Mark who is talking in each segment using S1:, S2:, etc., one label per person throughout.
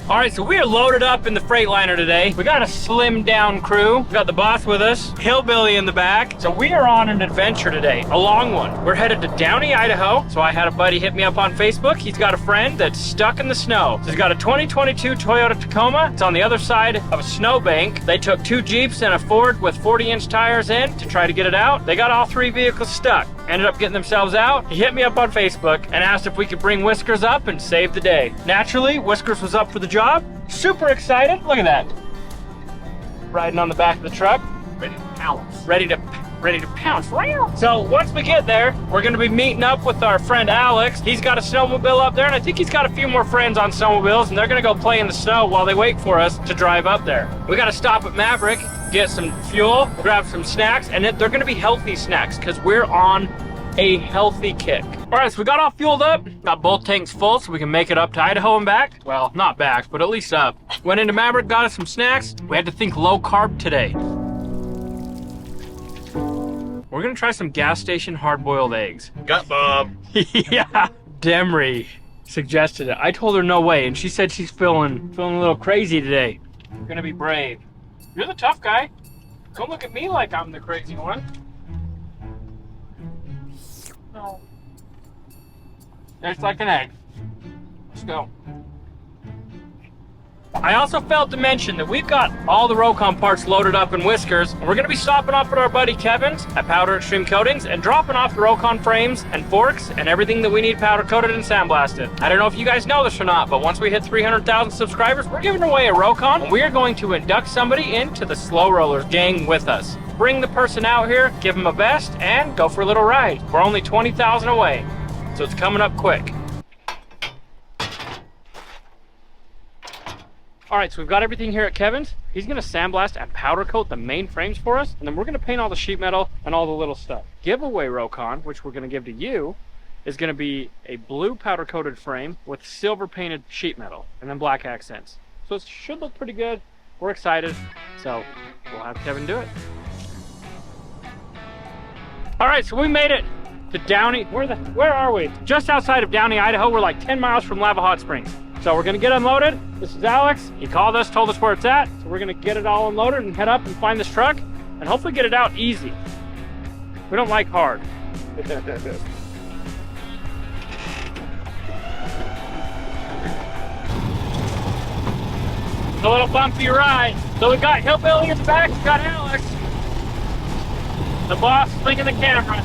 S1: All right, so we are loaded up in the Freightliner today. We got a slimmed down crew. We got the boss with us, Hillbilly in the back. So we are on an adventure today, a long one. We're headed to Downey, Idaho. So I had a buddy hit me up on Facebook. He's got a friend that's stuck in the snow. So he's got a 2022 Toyota Tacoma. It's on the other side of a snowbank. They took 2 Jeeps and a Ford with 40-inch tires in to try to get it out. They got all 3 vehicles stuck. Ended up getting themselves out. He hit me up on Facebook and asked if we could bring Whiskers up and save the day. Naturally, Whiskers was up for the job. Super excited. Look at that. Riding on the back of the truck.
S2: Ready to pounce.
S1: Ready to pounce. So once we get there, we're gonna be meeting up with our friend Alex. He's got a snowmobile up there, and I think he's got a few more friends on snowmobiles, and they're gonna go play in the snow while they wait for us to drive up there. We gotta stop at Maverick, get some fuel, grab some snacks, and they're gonna be healthy snacks because we're on a healthy kick. All right, so we got all fueled up, got both tanks full so we can make it up to Idaho and back. Well, not back, but at least up. Went into Maverick, got us some snacks. We had to think low carb today. We're gonna try some gas station hard-boiled eggs.
S2: Got Bob.
S1: Yeah, Demry suggested it. I told her no way, and she said she's feeling a little crazy today. We're gonna be brave. You're the tough guy. Don't look at me like I'm the crazy one. No. Tastes like an egg. Let's go. I also failed to mention that we've got all the Rokon parts loaded up in Whiskers, and we're going to be stopping off at our buddy Kevin's at Powder Extreme Coatings and dropping off the Rokon frames and forks and everything that we need powder coated and sandblasted. I don't know if you guys know this or not, but once we hit 300,000 subscribers, we're giving away a Rokon, and we are going to induct somebody into the Slow Rollers gang with us. Bring the person out here, give them a vest, and go for a little ride. We're only 20,000 away, so it's coming up quick. All right, so we've got everything here at Kevin's. He's gonna sandblast and powder coat the main frames for us, and then we're gonna paint all the sheet metal and all the little stuff. Giveaway Rokon, which we're gonna give to you, is gonna be a blue powder coated frame with silver painted sheet metal and then black accents. So it should look pretty good. We're excited, so we'll have Kevin do it. All right, so we made it to Downey. Where are we? Just outside of Downey, Idaho. We're like 10 miles from Lava Hot Springs. So we're gonna get unloaded. This is Alex. He called us, told us where it's at. So we're gonna get it all unloaded and head up and find this truck and hopefully get it out easy. We don't like hard. A little bumpy ride. So we got Hillbilly in the back, we got Alex. The boss flinging the camera.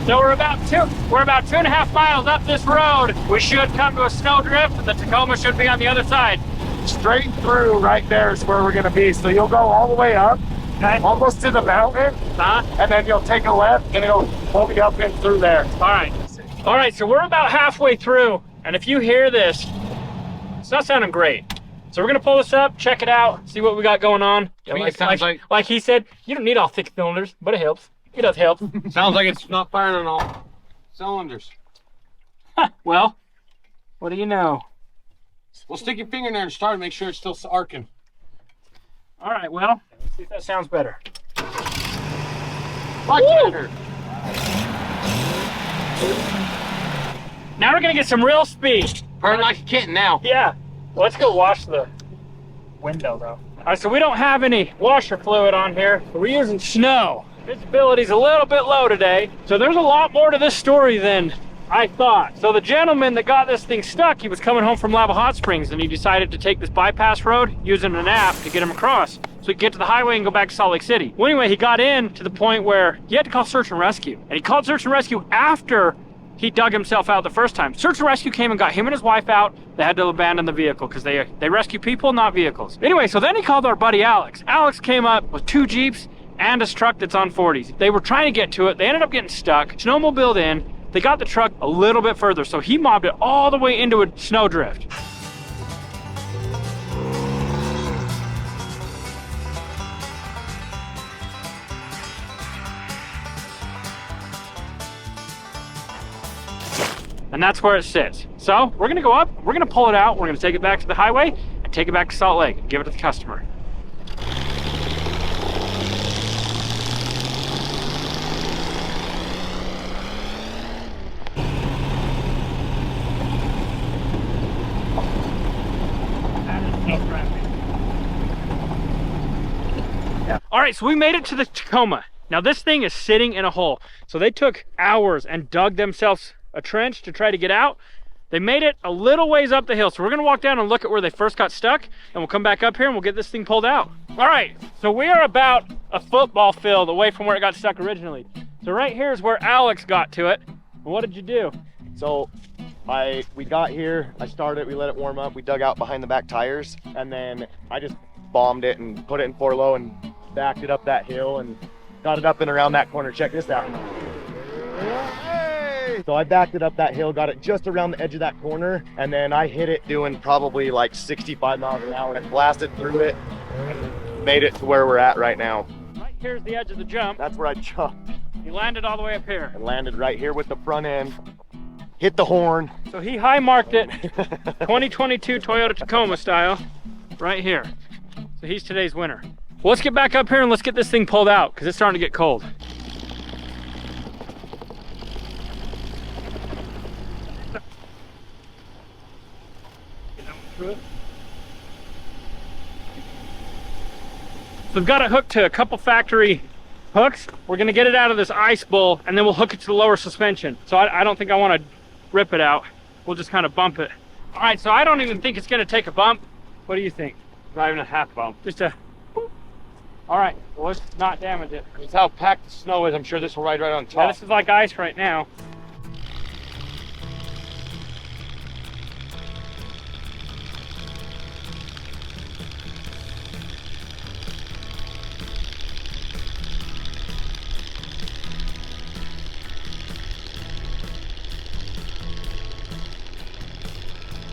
S1: So we're about 2.5 miles up this road. We should come to a snowdrift, and the Tacoma should be on the other side.
S2: Straight through right there is where we're gonna be. So you'll go all the way up,
S1: Okay.
S2: almost to the mountain, and then you'll take a left and it'll pull me up and through there.
S1: All right, so we're about halfway through, and if you hear this, it's not sounding great. So we're gonna pull this up, check it out, see what we got going on.
S2: Yeah,
S1: like he said, you don't need all thick cylinders, but it helps. It does help.
S2: Sounds like it's not firing on all cylinders.
S1: Well, what do you know?
S2: Well, stick your finger in there and start and make sure it's still arcing.
S1: All right, well, let's see if that sounds better.
S2: Much better.
S1: Now we're gonna get some real speed.
S2: Burn like a kitten now.
S1: Yeah. Well, let's go wash the window though. All right, so we don't have any washer fluid on here. We're using snow. Visibility's a little bit low today. So there's a lot more to this story than I thought. So the gentleman that got this thing stuck, he was coming home from Lava Hot Springs and he decided to take this bypass road using an app to get him across so he could get to the highway and go back to Salt Lake City. Well, anyway, he got in to the point where he had to call search and rescue. And he called search and rescue after he dug himself out the first time. Search and rescue came and got him and his wife out. They had to abandon the vehicle because they rescue people, not vehicles. Anyway, so then he called our buddy Alex. Alex came up with 2 Jeeps and a truck that's on 40s. They were trying to get to it. They ended up getting stuck. Snowmobiled in. They got the truck a little bit further, so he mobbed it all the way into a snowdrift. And that's where it sits. So we're gonna go up, we're gonna pull it out, we're gonna take it back to the highway and take it back to Salt Lake and give it to the customer. right, so we made it to the Tacoma. Now this thing is sitting in a hole. So they took hours and dug themselves a trench to try to get out. They made it a little ways up the hill. So we're gonna walk down and look at where they first got stuck, and we'll come back up here and we'll get this thing pulled out. All right, so we are about a football field away from where it got stuck originally. So right here is where Alex got to it. And what did you do?
S3: So we got here, I started, we let it warm up, we dug out behind the back tires, and then I just bombed it and put it in 4-low and backed it up that hill and got it up and around that corner. Check this out. Hey! So I backed it up that hill, got it just around the edge of that corner, and then I hit it doing probably like 65 miles an hour and blasted through it, made it to where we're at right now.
S1: Right here's the edge of the jump.
S3: That's where I jumped.
S1: You landed all the way up here.
S3: And landed right here with the front end, hit the horn.
S1: So he high marked it 2022 Toyota Tacoma style right here. So he's today's winner. Well, let's get back up here and let's get this thing pulled out because it's starting to get cold. So we've got it hooked to a couple factory hooks. We're gonna get it out of this ice bowl and then we'll hook it to the lower suspension. So I don't think I wanna rip it out. We'll just kind of bump it. All right, so I don't even think it's gonna take a bump. What do you think?
S2: Not even a half bump.
S1: Just a, boop. All right, well, let's not damage it.
S2: It's how packed the snow is. I'm sure this will ride right on top.
S1: Yeah, this is like ice right now.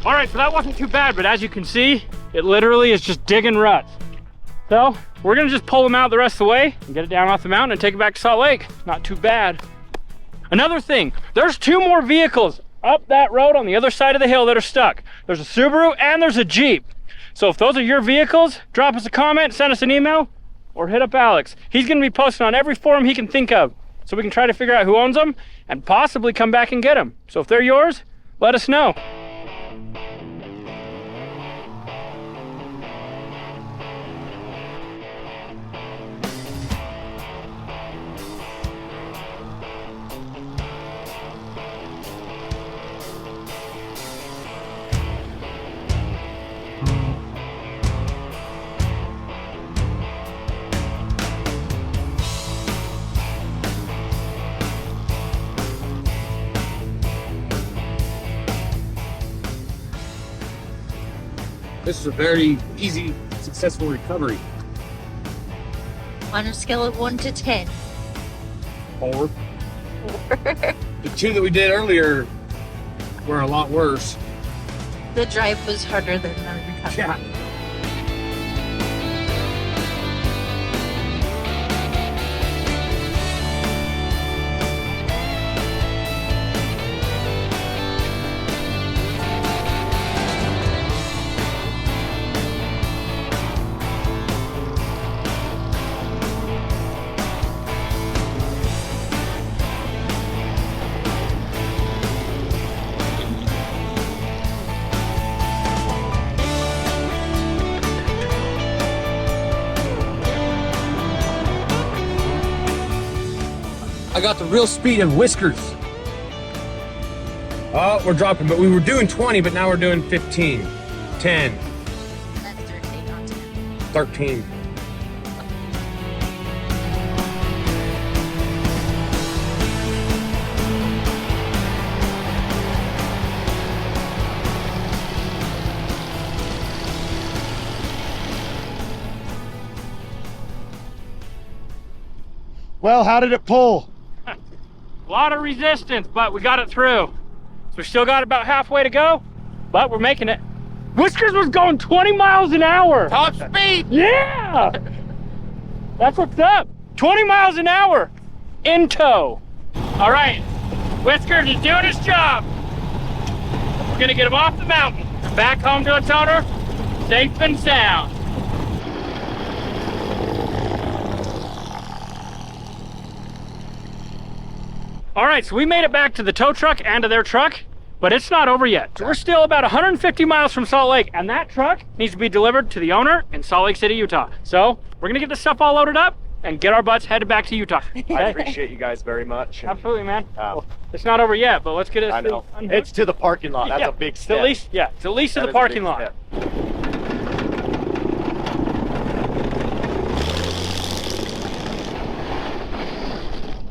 S1: All right, so that wasn't too bad, but as you can see, it literally is just digging ruts. So we're gonna just pull them out the rest of the way and get it down off the mountain and take it back to Salt Lake. Not too bad. Another thing, there's 2 more vehicles up that road on the other side of the hill that are stuck. There's a Subaru and there's a Jeep. So if those are your vehicles, drop us a comment, send us an email, or hit up Alex. He's gonna be posting on every forum he can think of so we can try to figure out who owns them and possibly come back and get them. So if they're yours, let us know.
S2: This is a very easy, successful recovery.
S4: On a scale of 1 to 10.
S2: 4. The 2 that we did earlier were a lot worse.
S4: The drive was harder than the recovery.
S2: Yeah. I got the real speed of Whiskers. Oh, we're dropping, but we were doing 20, but now we're doing 15, 10,
S4: That's 13, not 10.
S2: 13.
S3: Well, how did it pull?
S1: A lot of resistance, but we got it through. So we still got about halfway to go, but we're making it. Whiskers was going 20 miles an hour.
S2: Top speed!
S1: Yeah! That's what's up. 20 miles an hour in tow. All right, Whiskers is doing his job. We're gonna get him off the mountain, back home to its owner, safe and sound. All right, so we made it back to the tow truck and to their truck, but it's not over yet. So we're still about 150 miles from Salt Lake, and that truck needs to be delivered to the owner in Salt Lake City, Utah. So we're gonna get this stuff all loaded up, and get our butts headed back to Utah.
S3: I appreciate you guys very much. And,
S1: Absolutely, man. Well, it's not over yet, but let's get it.
S3: I know. It's to the parking lot. That's a big step.
S1: At least, yeah, it's at least to the parking lot.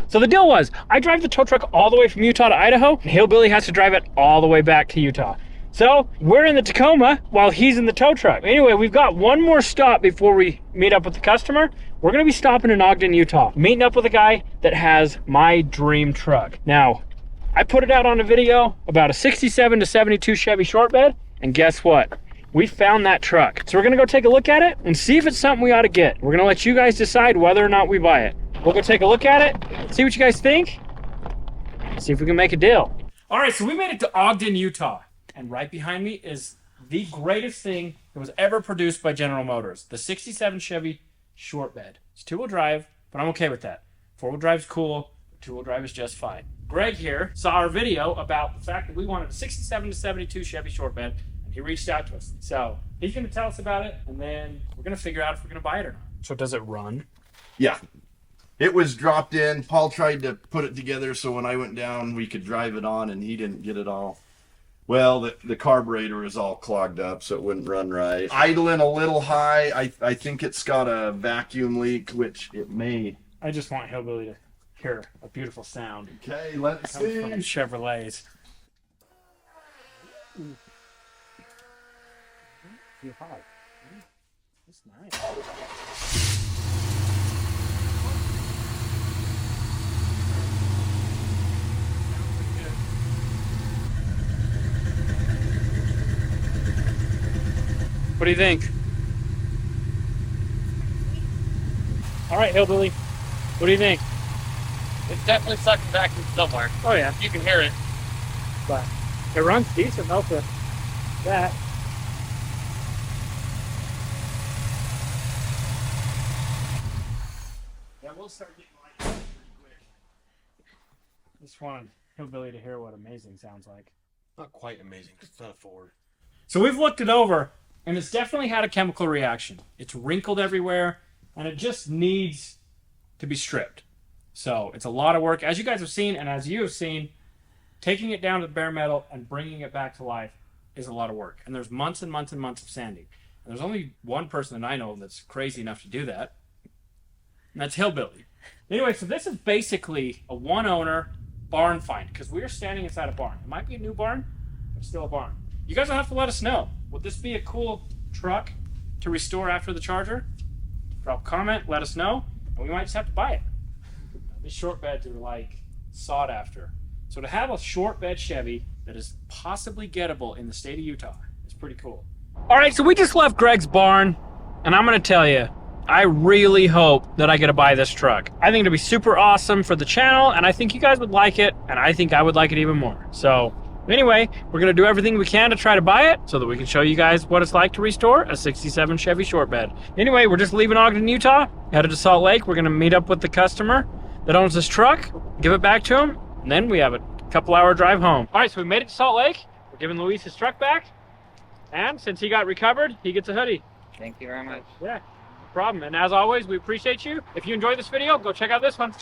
S1: So the deal was, I drive the tow truck all the way from Utah to Idaho, and Hillbilly has to drive it all the way back to Utah. So we're in the Tacoma while he's in the tow truck. Anyway, we've got one more stop before we meet up with the customer. We're gonna be stopping in Ogden, Utah, meeting up with a guy that has my dream truck. Now, I put it out on a video about a 67 to 72 Chevy short bed, and guess what? We found that truck. So we're gonna go take a look at it and see if it's something we ought to get. We're gonna let you guys decide whether or not we buy it. We'll go take a look at it, see what you guys think, see if we can make a deal. All right, so we made it to Ogden, Utah. And right behind me is the greatest thing that was ever produced by General Motors, the 67 Chevy short bed. It's two-wheel drive, but I'm okay with that. Four-wheel drive's cool, two-wheel drive is just fine. Greg here saw our video about the fact that we wanted a 67 to 72 Chevy short bed, and he reached out to us. So he's gonna tell us about it, and then we're gonna figure out if we're gonna buy it or not. So does it run?
S5: Yeah. It was dropped in. Paul tried to put it together so when I went down, we could drive it on, and he didn't get it all. Well, the carburetor is all clogged up, so it wouldn't run right. Idling a little high. I think it's got a vacuum leak, which it may.
S1: I just want Hillbilly to hear a beautiful sound.
S5: Okay, let's
S1: Comes
S5: see.
S1: from Chevrolets. Feel hot. That's nice. What do you think? All right, Hillbilly. What do you think?
S2: It's definitely sucking vacuum somewhere.
S1: Oh yeah,
S2: You can hear it.
S1: but it runs decent though for that. Yeah, we'll start getting light pretty quick. Just wanted Hillbilly to hear what amazing sounds like.
S2: Not quite amazing, 'cause it's not a Ford.
S1: So we've looked it over, and it's definitely had a chemical reaction. It's wrinkled everywhere, and it just needs to be stripped. So it's a lot of work. As you guys have seen, and as you have seen, taking it down to the bare metal and bringing it back to life is a lot of work. And there's months and months and months of sanding. And there's only one person that I know that's crazy enough to do that, and that's Hillbilly. Anyway, so this is basically a one-owner barn find, because we are standing inside a barn. It might be a new barn, but it's still a barn. You guys will have to let us know. Would this be a cool truck to restore after the Charger? Drop a comment, let us know, and we might just have to buy it. These short beds are like sought after. So to have a short bed Chevy that is possibly gettable in the state of Utah is pretty cool. All right, so we just left Greg's barn, and I'm gonna tell you, I really hope that I get to buy this truck. I think it'll be super awesome for the channel, and I think you guys would like it, and I think I would like it even more. So anyway, we're gonna do everything we can to try to buy it so that we can show you guys what it's like to restore a 67 Chevy short bed. Anyway, we're just leaving Ogden, Utah, headed to Salt Lake. We're gonna meet up with the customer that owns this truck, give it back to him, and then we have a couple-hour drive home. All right, so we made it to Salt Lake. We're giving Luis his truck back, and since he got recovered, he gets a hoodie.
S6: Thank you very much.
S1: Yeah, no problem. And as always, we appreciate you. If you enjoyed this video, go check out this one.